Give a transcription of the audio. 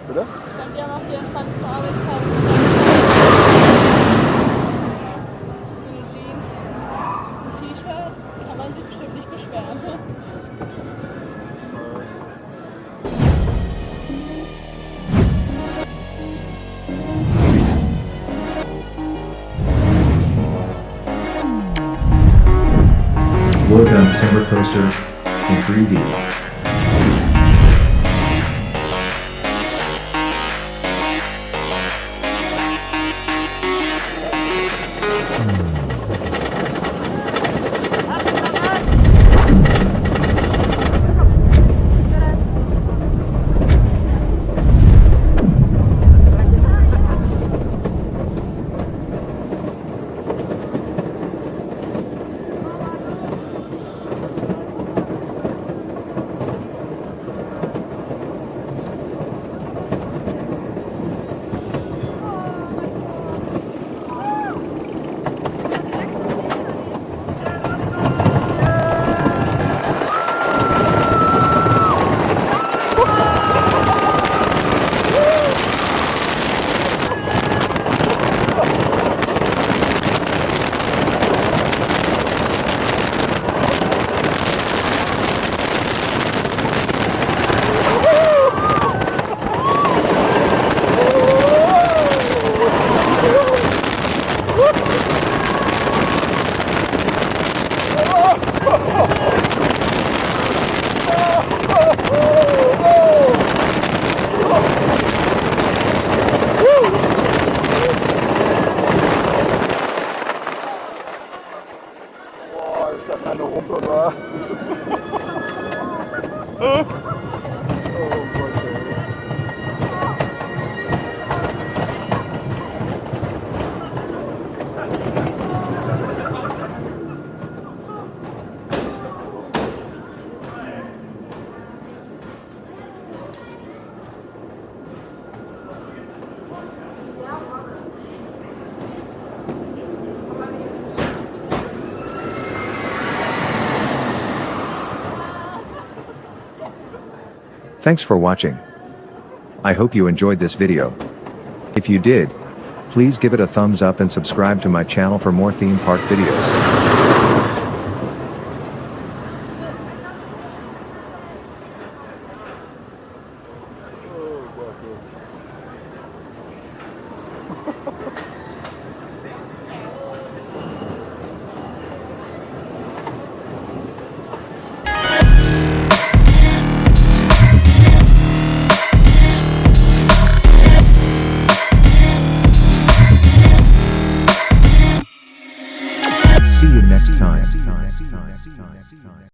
Bitte? Ich glaube, die haben auch die entspanntesten Arbeitstage. So eine Jeans, ein T-Shirt, kann man sich bestimmt nicht beschweren. Wodan Timburcoaster in 3D. Boah, ist das eine Rumpe, wa? Oh Gott, ey. Thanks for watching. I hope you enjoyed this video. If you did, please give it a thumbs up and subscribe to my channel for more theme park videos. See you next time.